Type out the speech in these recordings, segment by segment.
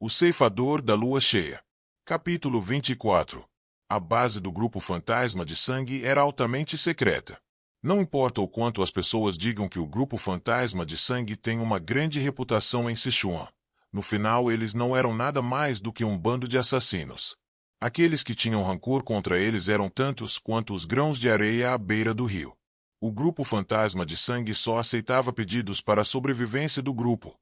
O ceifador da lua cheia. Capítulo 24. A base do grupo fantasma de sangue era altamente secreta. Não importa o quanto as pessoas digam que o grupo fantasma de sangue tem uma grande reputação em Sichuan, no final eles não eram nada mais do que um bando de assassinos. Aqueles que tinham rancor contra eles eram tantos quanto os grãos de areia à beira do rio. O grupo fantasma de sangue só aceitava pedidos para a sobrevivência do grupo,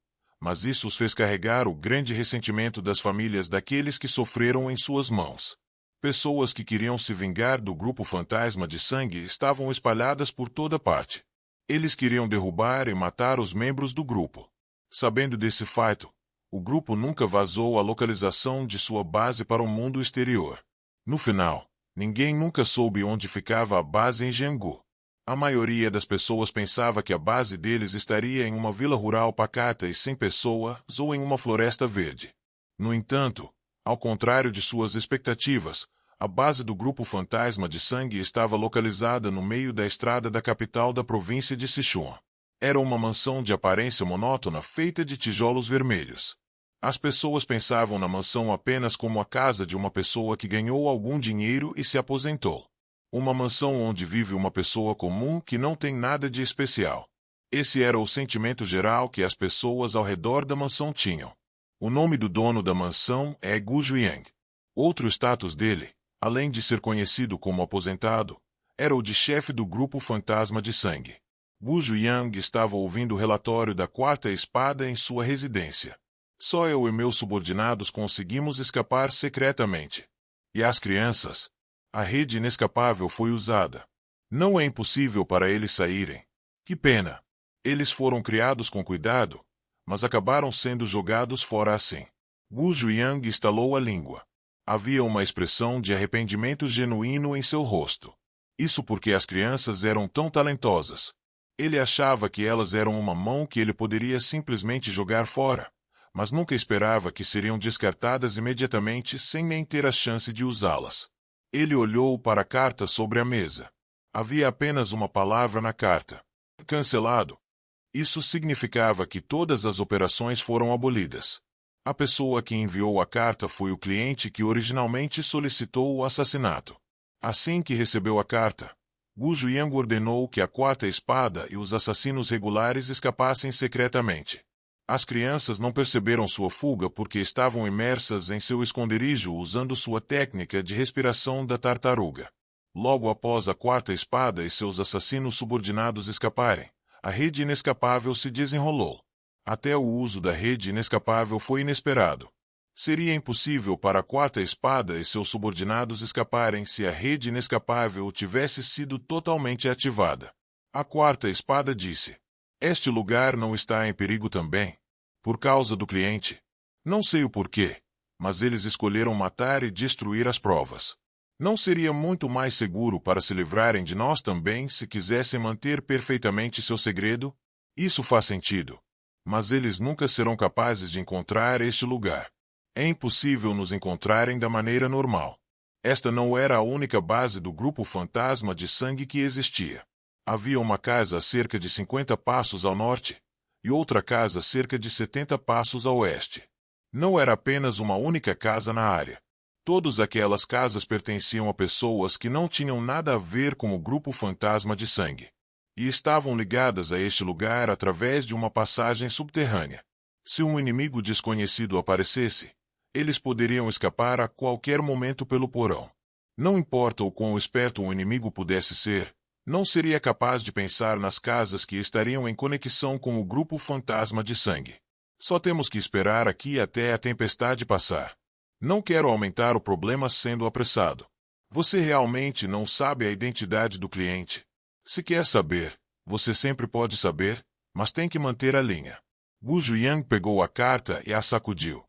mas isso os fez carregar o grande ressentimento das famílias daqueles que sofreram em suas mãos. Pessoas que queriam se vingar do grupo fantasma de sangue estavam espalhadas por toda parte. Eles queriam derrubar e matar os membros do grupo. Sabendo desse fato, o grupo nunca vazou a localização de sua base para o mundo exterior. No final, ninguém nunca soube onde ficava a base em Jianggu. A maioria das pessoas pensava que a base deles estaria em uma vila rural pacata e sem pessoas ou em uma floresta verde. No entanto, ao contrário de suas expectativas, a base do grupo fantasma de sangue estava localizada no meio da estrada da capital da província de Sichuan. Era uma mansão de aparência monótona feita de tijolos vermelhos. As pessoas pensavam na mansão apenas como a casa de uma pessoa que ganhou algum dinheiro e se aposentou. Uma mansão onde vive uma pessoa comum que não tem nada de especial. Esse era o sentimento geral que as pessoas ao redor da mansão tinham. O nome do dono da mansão é Gu Zhuiyang. Outro status dele, além de ser conhecido como aposentado, era o de chefe do grupo fantasma de sangue. Gu Zhuiyang estava ouvindo o relatório da quarta espada em sua residência. Só eu e meus subordinados conseguimos escapar secretamente. E as crianças? A rede inescapável foi usada. Não é impossível para eles saírem. Que pena. Eles foram criados com cuidado, mas acabaram sendo jogados fora assim. Gu Zhuiyang estalou a língua. Havia uma expressão de arrependimento genuíno em seu rosto. Isso porque as crianças eram tão talentosas. Ele achava que elas eram uma mão que ele poderia simplesmente jogar fora, mas nunca esperava que seriam descartadas imediatamente sem nem ter a chance de usá-las. Ele olhou para a carta sobre a mesa. Havia apenas uma palavra na carta: cancelado. Isso significava que todas as operações foram abolidas. A pessoa que enviou a carta foi o cliente que originalmente solicitou o assassinato. Assim que recebeu a carta, Gu Zhuiyang ordenou que a quarta espada e os assassinos regulares escapassem secretamente. As crianças não perceberam sua fuga porque estavam imersas em seu esconderijo usando sua técnica de respiração da tartaruga. Logo após a quarta espada e seus assassinos subordinados escaparem, a rede inescapável se desenrolou. Até o uso da rede inescapável foi inesperado. Seria impossível para a quarta espada e seus subordinados escaparem se a rede inescapável tivesse sido totalmente ativada. A quarta espada disse: "Este lugar não está em perigo também? Por causa do cliente? Não sei o porquê, mas eles escolheram matar e destruir as provas. Não seria muito mais seguro para se livrarem de nós também se quisessem manter perfeitamente seu segredo? Isso faz sentido. Mas eles nunca serão capazes de encontrar este lugar. É impossível nos encontrarem da maneira normal. Esta não era a única base do grupo fantasma de sangue que existia. Havia uma casa a cerca de 50 passos ao norte, e outra casa a cerca de 70 passos a oeste. Não era apenas uma única casa na área. Todas aquelas casas pertenciam a pessoas que não tinham nada a ver com o grupo fantasma de sangue, e estavam ligadas a este lugar através de uma passagem subterrânea. Se um inimigo desconhecido aparecesse, eles poderiam escapar a qualquer momento pelo porão. Não importa o quão esperto o inimigo pudesse ser, não seria capaz de pensar nas casas que estariam em conexão com o grupo fantasma de sangue. Só temos que esperar aqui até a tempestade passar. Não quero aumentar o problema sendo apressado. Você realmente não sabe a identidade do cliente. Se quer saber, você sempre pode saber, mas tem que manter a linha." Gu Zhuiyang pegou a carta e a sacudiu.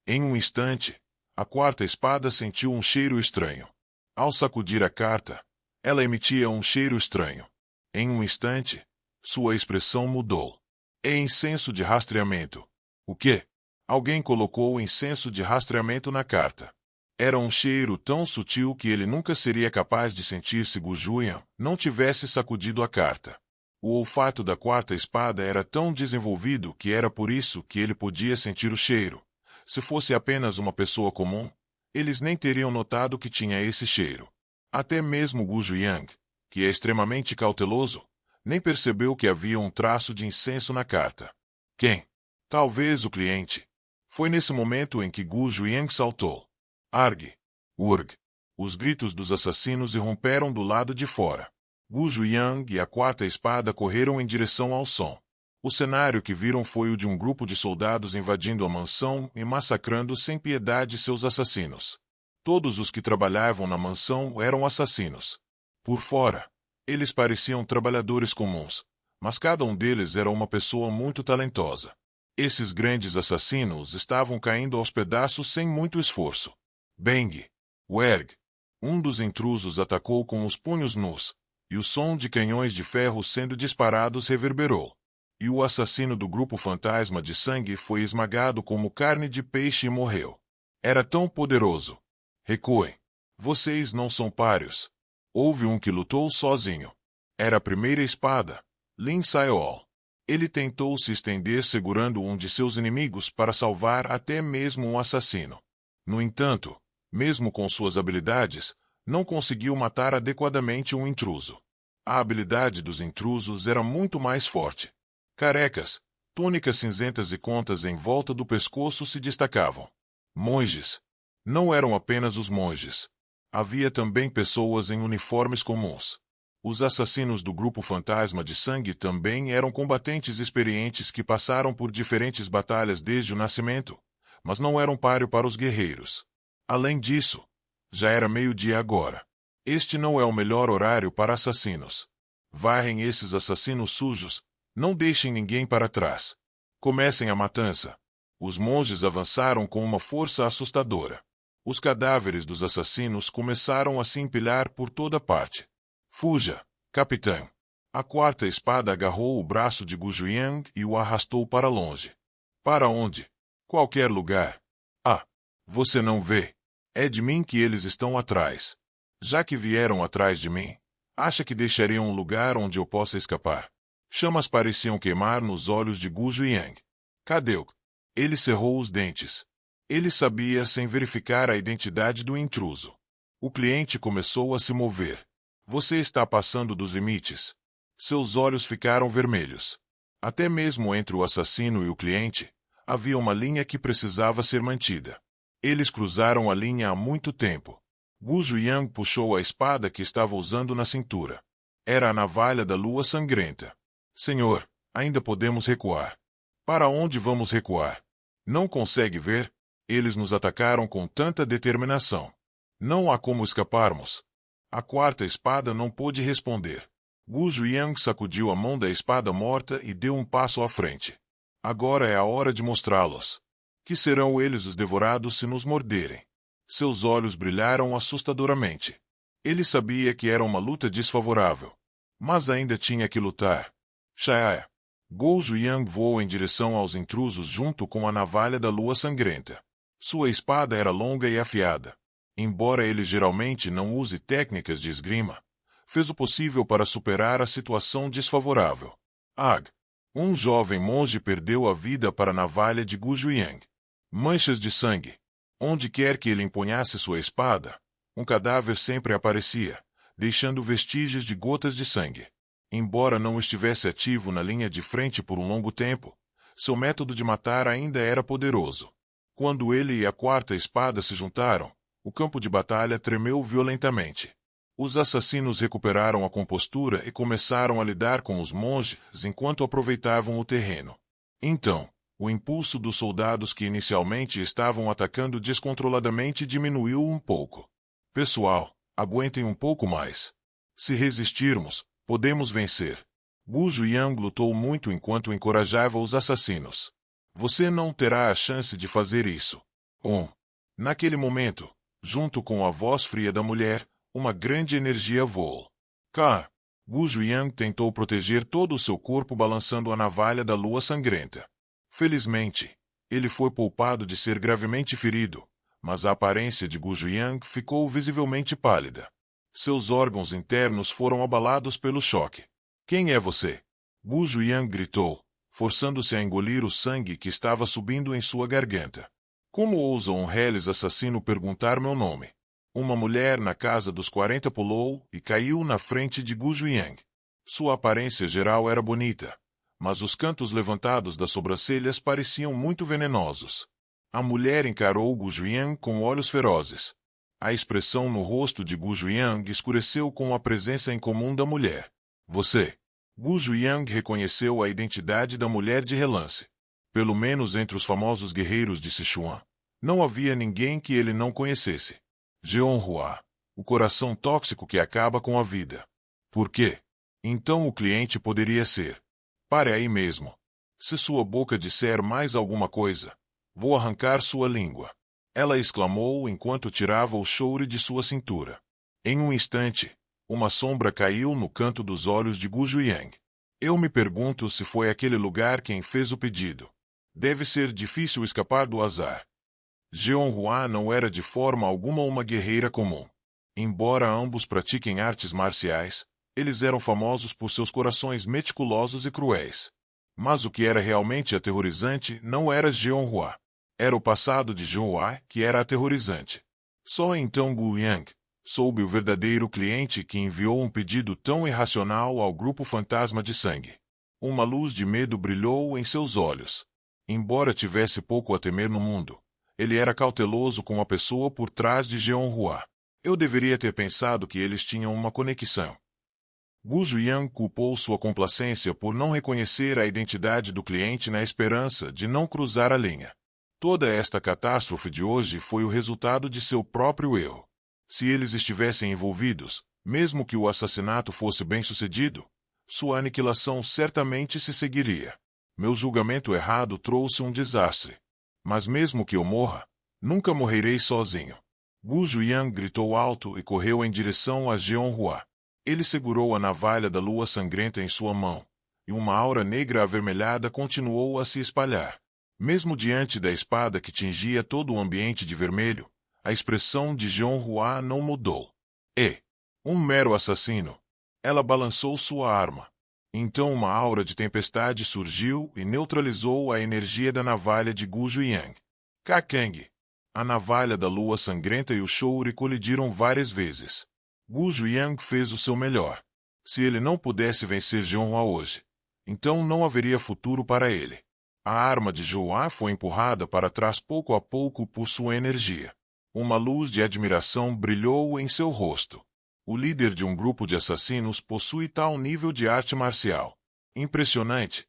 Em um instante, a quarta espada sentiu um cheiro estranho. Ao sacudir a carta, ela emitia um cheiro estranho. Em um instante, sua expressão mudou. "É incenso de rastreamento." "O quê?" Alguém colocou o incenso de rastreamento na carta. Era um cheiro tão sutil que ele nunca seria capaz de sentir se Gu Zhuiyang não tivesse sacudido a carta. O olfato da quarta espada era tão desenvolvido que era por isso que ele podia sentir o cheiro. Se fosse apenas uma pessoa comum, eles nem teriam notado que tinha esse cheiro. Até mesmo Gu Zhuang, que é extremamente cauteloso, nem percebeu que havia um traço de incenso na carta. Quem? Talvez o cliente. Foi nesse momento em que Gu Zhuang saltou. Arg! Urg! Os gritos dos assassinos irromperam do lado de fora. Gu Zhuang e a quarta espada correram em direção ao som. O cenário que viram foi o de um grupo de soldados invadindo a mansão e massacrando sem piedade seus assassinos. Todos os que trabalhavam na mansão eram assassinos. Por fora, eles pareciam trabalhadores comuns, mas cada um deles era uma pessoa muito talentosa. Esses grandes assassinos estavam caindo aos pedaços sem muito esforço. Bang! Werg! Um dos intrusos atacou com os punhos nus, e o som de canhões de ferro sendo disparados reverberou. E o assassino do grupo fantasma de sangue foi esmagado como carne de peixe e morreu. Era tão poderoso. Recuem. Vocês não são pários. Houve um que lutou sozinho. Era a primeira espada, Lin Sayol. Ele tentou se estender segurando um de seus inimigos para salvar até mesmo um assassino. No entanto, mesmo com suas habilidades, não conseguiu matar adequadamente um intruso. A habilidade dos intrusos era muito mais forte. Carecas, túnicas cinzentas e contas em volta do pescoço se destacavam. Monges. Não eram apenas os monges. Havia também pessoas em uniformes comuns. Os assassinos do grupo fantasma de sangue também eram combatentes experientes que passaram por diferentes batalhas desde o nascimento, mas não eram páreo para os guerreiros. Além disso, já era meio-dia agora. Este não é o melhor horário para assassinos. Varrem esses assassinos sujos, não deixem ninguém para trás. Comecem a matança. Os monges avançaram com uma força assustadora. Os cadáveres dos assassinos começaram a se empilhar por toda parte. Fuja, capitão. A quarta espada agarrou o braço de Gu Zhuang e o arrastou para longe. Para onde? Qualquer lugar. Ah, você não vê. É de mim que eles estão atrás. Já que vieram atrás de mim, acha que deixariam um lugar onde eu possa escapar? Chamas pareciam queimar nos olhos de Gu Zhuang. Cadê-o? Ele cerrou os dentes. Ele sabia sem verificar a identidade do intruso. O cliente começou a se mover. Você está passando dos limites. Seus olhos ficaram vermelhos. Até mesmo entre o assassino e o cliente, havia uma linha que precisava ser mantida. Eles cruzaram a linha há muito tempo. Gu Zhuang puxou a espada que estava usando na cintura. Era a navalha da lua sangrenta. Senhor, ainda podemos recuar. Para onde vamos recuar? Não consegue ver? Eles nos atacaram com tanta determinação. Não há como escaparmos. A quarta espada não pôde responder. Gu Zhuang sacudiu a mão da espada morta e deu um passo à frente. Agora é a hora de mostrá-los. Que serão eles os devorados se nos morderem? Seus olhos brilharam assustadoramente. Ele sabia que era uma luta desfavorável. Mas ainda tinha que lutar. Shaya. Gu Zhuang voou em direção aos intrusos junto com a navalha da lua sangrenta. Sua espada era longa e afiada. Embora ele geralmente não use técnicas de esgrima, fez o possível para superar a situação desfavorável. Ag. Um jovem monge perdeu a vida para a navalha de Gu Zhuang. Manchas de sangue. Onde quer que ele empunhasse sua espada, um cadáver sempre aparecia, deixando vestígios de gotas de sangue. Embora não estivesse ativo na linha de frente por um longo tempo, seu método de matar ainda era poderoso. Quando ele e a quarta espada se juntaram, o campo de batalha tremeu violentamente. Os assassinos recuperaram a compostura e começaram a lidar com os monges enquanto aproveitavam o terreno. Então, o impulso dos soldados que inicialmente estavam atacando descontroladamente diminuiu um pouco. Pessoal, aguentem um pouco mais. Se resistirmos, podemos vencer. Gu Zhuang lutou muito enquanto encorajava os assassinos. Você não terá a chance de fazer isso. Naquele momento, junto com a voz fria da mulher, uma grande energia voou. Gu Zhuang tentou proteger todo o seu corpo balançando a navalha da lua sangrenta. Felizmente, ele foi poupado de ser gravemente ferido, mas a aparência de Gu Zhuang ficou visivelmente pálida. Seus órgãos internos foram abalados pelo choque. Quem é você? Gu Zhuang gritou, forçando-se a engolir o sangue que estava subindo em sua garganta. Como ousa um reles assassino perguntar meu nome? Uma mulher na casa dos 40 pulou e caiu na frente de Gu Junyang. Sua aparência geral era bonita, mas os cantos levantados das sobrancelhas pareciam muito venenosos. A mulher encarou Gu Junyang com olhos ferozes. A expressão no rosto de Gu Junyang escureceu com a presença incomum da mulher. Você. Gu Junyang reconheceu a identidade da mulher de relance. Pelo menos entre os famosos guerreiros de Sichuan, não havia ninguém que ele não conhecesse. Jeonhua, o coração tóxico que acaba com a vida. Por quê? Então o cliente poderia ser. Pare aí mesmo. Se sua boca disser mais alguma coisa, vou arrancar sua língua. Ela exclamou enquanto tirava o choure de sua cintura. Em um instante, uma sombra caiu no canto dos olhos de Gu Junyang. Eu me pergunto se foi aquele lugar quem fez o pedido. Deve ser difícil escapar do azar. Jeonhua não era de forma alguma uma guerreira comum. Embora ambos pratiquem artes marciais, eles eram famosos por seus corações meticulosos e cruéis. Mas o que era realmente aterrorizante não era Jeonhua. Era o passado de Jeonhua que era aterrorizante. Só então Gu Yang soube o verdadeiro cliente que enviou um pedido tão irracional ao grupo fantasma de sangue. Uma luz de medo brilhou em seus olhos. Embora tivesse pouco a temer no mundo, ele era cauteloso com a pessoa por trás de Jeonhua. Eu deveria ter pensado que eles tinham uma conexão. Gu Junyang culpou sua complacência por não reconhecer a identidade do cliente na esperança de não cruzar a linha. Toda esta catástrofe de hoje foi o resultado de seu próprio erro. Se eles estivessem envolvidos, mesmo que o assassinato fosse bem-sucedido, sua aniquilação certamente se seguiria. Meu julgamento errado trouxe um desastre. Mas mesmo que eu morra, nunca morrerei sozinho. Gu Junyang gritou alto e correu em direção a Jeonhua. Ele segurou a navalha da lua sangrenta em sua mão, e uma aura negra avermelhada continuou a se espalhar. Mesmo diante da espada que tingia todo o ambiente de vermelho, a expressão de Jeonhua não mudou. Um mero assassino. Ela balançou sua arma. Então uma aura de tempestade surgiu e neutralizou a energia da navalha de Gu Junyang. Kakeng. A navalha da lua sangrenta e o choure colidiram várias vezes. Gu Junyang fez o seu melhor. Se ele não pudesse vencer Jeonhua hoje, então não haveria futuro para ele. A arma de Jeonhua foi empurrada para trás pouco a pouco por sua energia. Uma luz de admiração brilhou em seu rosto. O líder de um grupo de assassinos possui tal nível de arte marcial. Impressionante.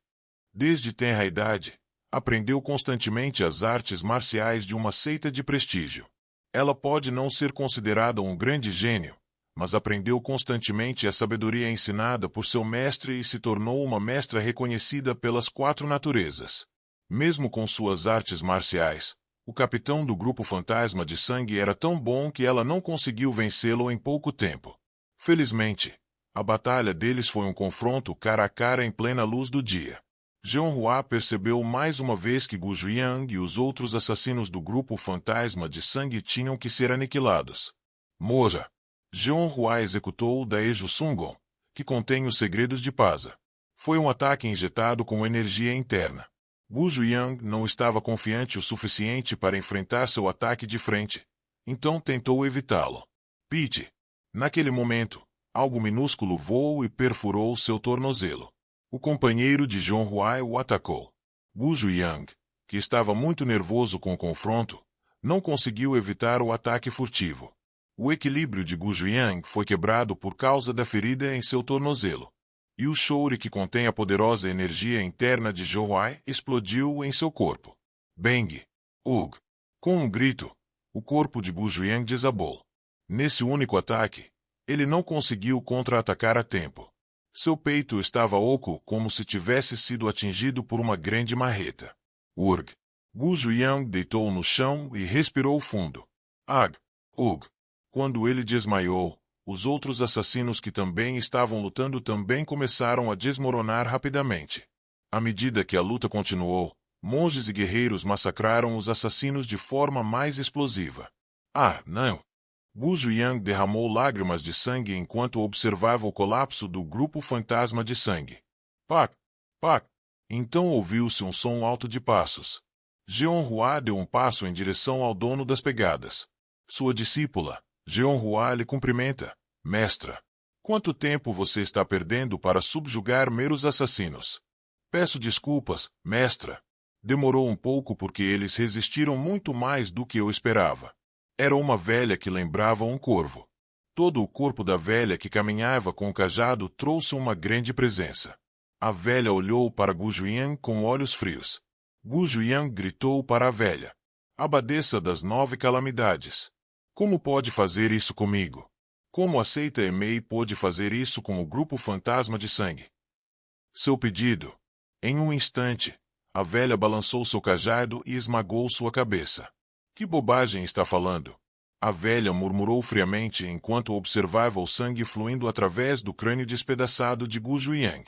Desde tenra idade, aprendeu constantemente as artes marciais de uma seita de prestígio. Ela pode não ser considerada um grande gênio, mas aprendeu constantemente a sabedoria ensinada por seu mestre e se tornou uma mestra reconhecida pelas 4 naturezas. Mesmo com suas artes marciais, o capitão do grupo fantasma de sangue era tão bom que ela não conseguiu vencê-lo em pouco tempo. Felizmente, a batalha deles foi um confronto cara a cara em plena luz do dia. Jeonhua percebeu mais uma vez que Gu Junyang e os outros assassinos do grupo fantasma de sangue tinham que ser aniquilados. Morra! Jeonhua executou o Daeju Sungon, que contém os segredos de Paza. Foi um ataque injetado com energia interna. Gu Junyang não estava confiante o suficiente para enfrentar seu ataque de frente, então tentou evitá-lo. Pete! Naquele momento, algo minúsculo voou e perfurou seu tornozelo. O companheiro de Jeonhua o atacou. Gu Junyang, que estava muito nervoso com o confronto, não conseguiu evitar o ataque furtivo. O equilíbrio de Gu Junyang foi quebrado por causa da ferida em seu tornozelo. E o choure que contém a poderosa energia interna de Jeonhua explodiu em seu corpo. Bang! Ugh! Com um grito, o corpo de Gu Junyang desabou. Nesse único ataque, ele não conseguiu contra-atacar a tempo. Seu peito estava oco como se tivesse sido atingido por uma grande marreta. Urg! Gu Junyang deitou no chão e respirou fundo. Ag! Ugh! Quando ele desmaiou, os outros assassinos que também estavam lutando também começaram a desmoronar rapidamente. À medida que a luta continuou, monges e guerreiros massacraram os assassinos de forma mais explosiva. Ah, não! Gu Junyang derramou lágrimas de sangue enquanto observava o colapso do grupo fantasma de sangue. Pac! Pac! Então ouviu-se um som alto de passos. Jeonhua deu um passo em direção ao dono das pegadas. Sua discípula, Jeonhua, lhe cumprimenta. Mestra, quanto tempo você está perdendo para subjugar meros assassinos? Peço desculpas, mestra. Demorou um pouco porque eles resistiram muito mais do que eu esperava. Era uma velha que lembrava um corvo. Todo o corpo da velha que caminhava com o cajado trouxe uma grande presença. A velha olhou para Gu Juyan com olhos frios. Gu Juyan gritou para a velha: Abadesa das 9 calamidades. Como pode fazer isso comigo? Como a seita Emei pôde fazer isso com o grupo fantasma de sangue? Seu pedido. Em um instante, a velha balançou seu cajado e esmagou sua cabeça. Que bobagem está falando? A velha murmurou friamente enquanto observava o sangue fluindo através do crânio despedaçado de Gu Juyan.